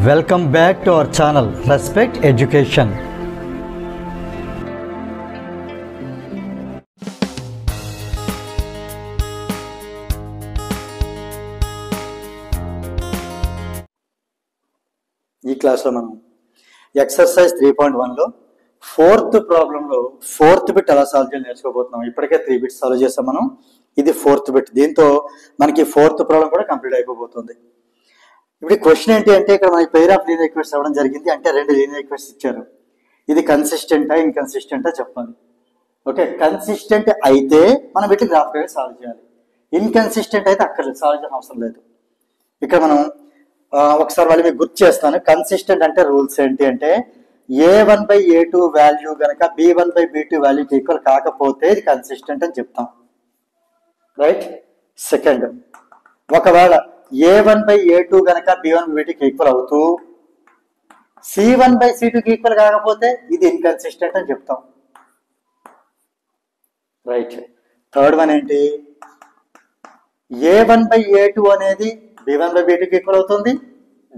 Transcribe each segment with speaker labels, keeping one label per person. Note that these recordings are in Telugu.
Speaker 1: Welcome back to our channel Respect Education. ఈ క్లాస్లో మనం ఎక్సర్సైజ్ 3.1లో ఫోర్త్ ప్రాబ్లంలో ఫోర్త్ బిట్ ఎలా సాల్వ్ చేయాలి నేర్చుకోబోతున్నాం. ఇప్పటికే 3 బిట్స్ సాల్వ్ చేస్తాం మనం. ఇది ఫోర్త్ బిట్. దీంతో మనకి ఫోర్త్ ప్రాబ్లం కూడా కంప్లీట్ అయిపోతుంది. ఇప్పుడు క్వశ్చన్ ఏంటి అంటే ఇక్కడ మనకి పెయిర్ ఆఫ్ లీనియర్ ఈక్వేషన్స్ అవ్వడం జరిగింది. అంటే 2 లీనియర్ ఈక్వేషన్స్ ఇచ్చారు. ఇది కన్సిస్టెంటా ఇన్కన్సిస్టెంటా చెప్పాలి. ఓకే, కన్సిస్టెంట్ అయితే మనం వీటిని గ్రాఫికల్గా సాల్వ్ చేయాలి. ఇన్కన్సిస్టెంట్ అయితే అక్కర్లేదు, సాల్వ్ చేయాల్సిన అవసరం లేదు. ఇక్కడ మనం ఒకసారి వాళ్ళు మీకు గుర్తు చేస్తాను. కన్సిస్టెంట్ అంటే రూల్స్ ఏంటి అంటే A1/A2 వాల్యూ గనక B1/B2 వాల్యూకి ఈక్వల్ కాకపోతే ఇది కన్సిస్టెంట్ అని చెప్తాం. రైట్. సెకండ్, ఒకవేళ A1/A2 గనక B1/B2కి ఈక్వల్ అవుతూ C1/C2కి ఈక్వల్ కాకపోతే ఇది ఇన్కన్సిస్టెంట్ అని చెప్తాం. రైట్. థర్డ్ వన్ ఏంటి, A1/A2 అనేది B1/B2కి ఈక్వల్ అవుతుంది,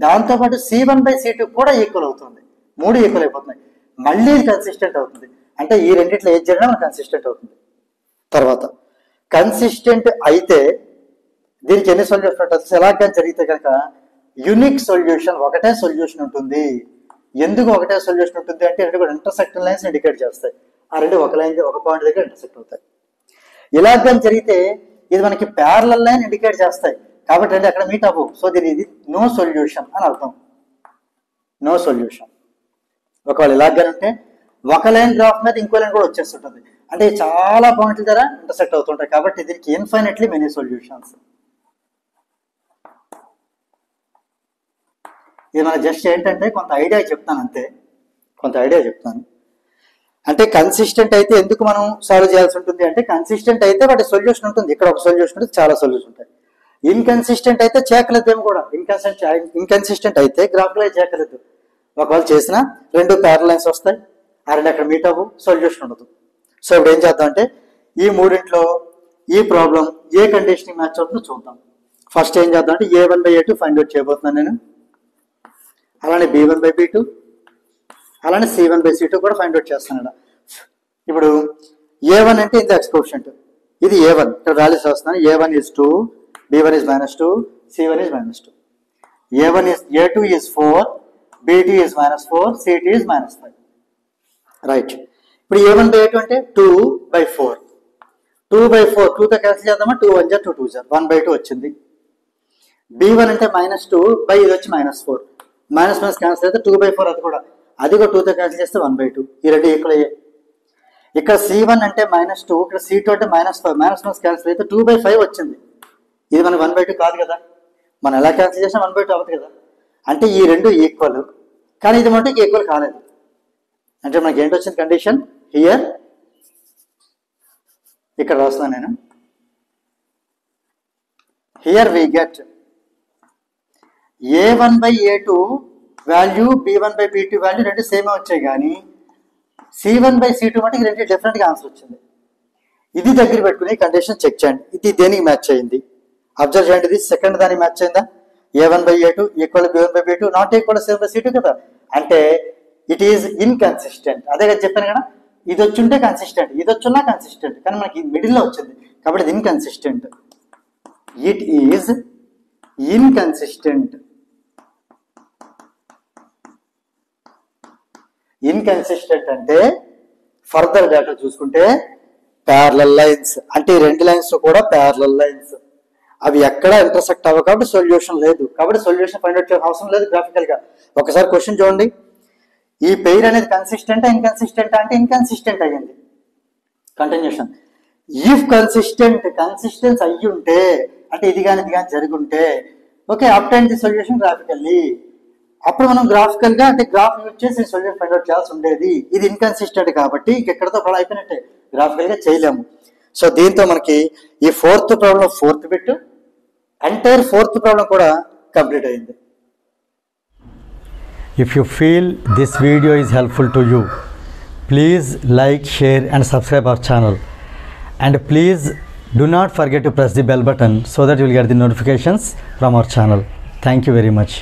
Speaker 1: దాంతోపాటు C1/C2 కూడా ఈక్వల్ అవుతుంది. 3 ఈక్వల్ అయిపోతున్నాయి. మళ్ళీ ఇది కన్సిస్టెంట్ అవుతుంది. అంటే ఈ రెండిట్లో ఏది జరిగినా మనకు కన్సిస్టెంట్ అవుతుంది. తర్వాత కన్సిస్టెంట్ అయితే దీనికి ఎన్ని సొల్యూషన్ ఉంటుంది, ఎలాగా జరిగితే కనుక యూనిక్ సొల్యూషన్, ఒకటే సొల్యూషన్ ఉంటుంది. ఎందుకు ఒకటే సొల్యూషన్ ఉంటుంది అంటే రెండు కూడా ఇంటర్సెక్షన్ లైన్స్ ఇండికేట్ చేస్తాయి. ఆ రెండు ఒక లైన్ ఒక పాయింట్ దగ్గర ఇంటర్సెక్ట్ అవుతాయి. ఇలాగా జరిగితే ఇది మనకి ప్యారలల్ లైన్ ఇండికేట్ చేస్తాయి. కాబట్టి అంటే అక్కడ మీట్ అవ్వవు. సో దీని ఇది నో సొల్యూషన్ అని అర్థం. No solution. ఒకవేళ ఇలాగే ఉంటే ఒక లైన్ గ్రాఫ్ మీద ఇంకో లైన్ కూడా వచ్చేస్తుంటుంది. అంటే చాలా పాయింట్ల దగ్గర ఇంటర్సెక్ట్ అవుతుంటాయి. కాబట్టి దీనికి ఇన్ఫైనెట్లీ మెనీ సొల్యూషన్స్. ఇది మన జస్ట్ ఏంటంటే కొంత ఐడియా చెప్తాను, అంతే. కొంత ఐడియా చెప్తాను. అంటే కన్సిస్టెంట్ అయితే ఎందుకు మనం సాల్వ్ చేయాల్సి ఉంటుంది అంటే కన్సిస్టెంట్ అయితే వాటి సొల్యూషన్ ఉంటుంది. ఇక్కడ ఒక సొల్యూషన్ ఉంటుంది, చాలా సొల్యూషన్ ఉంటాయి. ఇన్కన్సిస్టెంట్ అయితే చేకలేదేమో కూడా. ఇన్కన్సిస్టెంట్ అయితే గ్రాఫ్లో చేకలేదు. ఒకవేళ చేసినా 2 ప్యారలల్ లైన్స్ వస్తాయి, ఆ రెండు అక్కడ మీట్ అవ్వు, సొల్యూషన్ ఉండదు. సో ఇప్పుడు ఏం చేద్దాం అంటే ఈ మూడింట్లో ఈ ప్రాబ్లం ఏ కండిషనింగ్ మ్యాచ్ అవుతుందో చూద్దాం. ఫస్ట్ ఏం చేద్దాం అంటే A1/A2 ఫైండ్ అవుట్ చేయబోతున్నాను నేను. అలానే B1/B2, అలానే C1/C2 కూడా ఫైండ్ అవుట్ చేస్తాను. ఇప్పుడు A1 అంటే ఇది ఎక్స్కోషియంట్, ఇది A1. ఇక్కడ వాల్యూస్ వస్తున్నాను. A1 is 2, B1 is -2, C1 is -2. A2 is 4, B2 is -4, C2 is -5. Right. ఇప్పుడు A1/A2 అంటే 2/4. 2/4 2తో క్యాన్సిల్ చేద్దామా? 2 1 2 2 1/2 వచ్చింది. B1 అంటే -2 బై ఇది వచ్చి -4. -1 క్యాన్సిల్ అయితే 2/4 అది కూడా 2తో క్యాన్సిల్ చేస్తే 1/2. ఈ రెండు ఈక్వల్ అయ్యాయి. ఇక్కడ C1 అంటే -2, ఇక్కడ C2 అంటే -5. -1 క్యాన్సిల్ అయితే 2/5 వచ్చింది. ఇది మనకి 1/2 కాదు కదా. మనం ఎలా క్యాన్సిల్ చేసినా 1/2 అవుతుంది కదా. అంటే ఈ రెండు ఈక్వల్, కానీ ఇది మనకి ఈక్వల్ కాలేదు. అంటే మనకి ఏంటి వచ్చింది కండిషన్ హియర్, ఇక్కడ రాస్తున్నాను నేను. Here we get A1/A2 value B1/B2 value రెండు సేమ్ వచ్చాయి, కానీ C1/C2 మటుకు రెండు డిఫరెంట్గా ఆన్సర్ వచ్చింది. ఇది దగ్గర పెట్టుకుని కండిషన్ చెక్ చేయండి. ఇది దేనికి మ్యాచ్ అయింది అబ్జర్వ్ చేయండి. ఇది సెకండ్ దానికి మ్యాచ్ అయిందా? A1/A2 equal B1/B2 not equal C1/C2 కదా. అంటే ఇట్ ఈజ్ ఇన్కన్సిస్టెంట్. అదే కదా చెప్పాను కదా, ఇది వచ్చుంటే కన్సిస్టెంట్, ఇది వచ్చున్నా కన్సిస్టెంట్, కానీ మనకి మిడిల్లో వచ్చింది కాబట్టి ఇది inconsistent. It is inconsistent. Inconsistent అంటే ఫర్దర్ డేటా చూసుకుంటే ప్యారలల్ లైన్స్, అంటే ఈ రెండు లైన్స్ కూడా ప్యారలల్ లైన్స్, అవి ఎక్కడ ఇంటర్సెక్ట్ అవ్వవు కాబట్టి సొల్యూషన్ లేదు. కాబట్టి సొల్యూషన్ ఫైండ్ అవుట్ చేయాల్సిన అవసరం లేదు గ్రాఫికల్ గా. ఒకసారి క్వశ్చన్ చూడండి. ఈ పెయిర్ అనేది కన్సిస్టెంటా ఇన్కన్సిస్టెంటా అంటే ఇన్కన్సిస్టెంట్ అయ్యింది. కంటిన్యూషన్. ఇఫ్ కన్సిస్టెన్స్ అయ్యి ఉంటే అంటే ఇది కానీ జరిగి ఉంటే okay, obtain the solution graphically. అప్పుడు మనం గ్రాఫికల్ గా అంటే గ్రాఫ్ యూజ్ చేసి సొల్యూషన్ ఫైండ్ అవుట్ చేయాల్సి ఉండేది. ఇది ఇన్కన్సిస్టెంట్ కాబట్టి ఇంకెక్కడతో కూడా అయిపోయినట్టే, గ్రాఫికల్ గా చేయలేము. సో దీంతో మనకి ఈ fourth problem fourth bit entire fourth problem కూడా కంప్లీట్ అయింది. If you feel this video is helpful to you, please like, share and subscribe our channel. And please do not forget to press the bell button so that you will get the notifications from our channel. Thank you very much.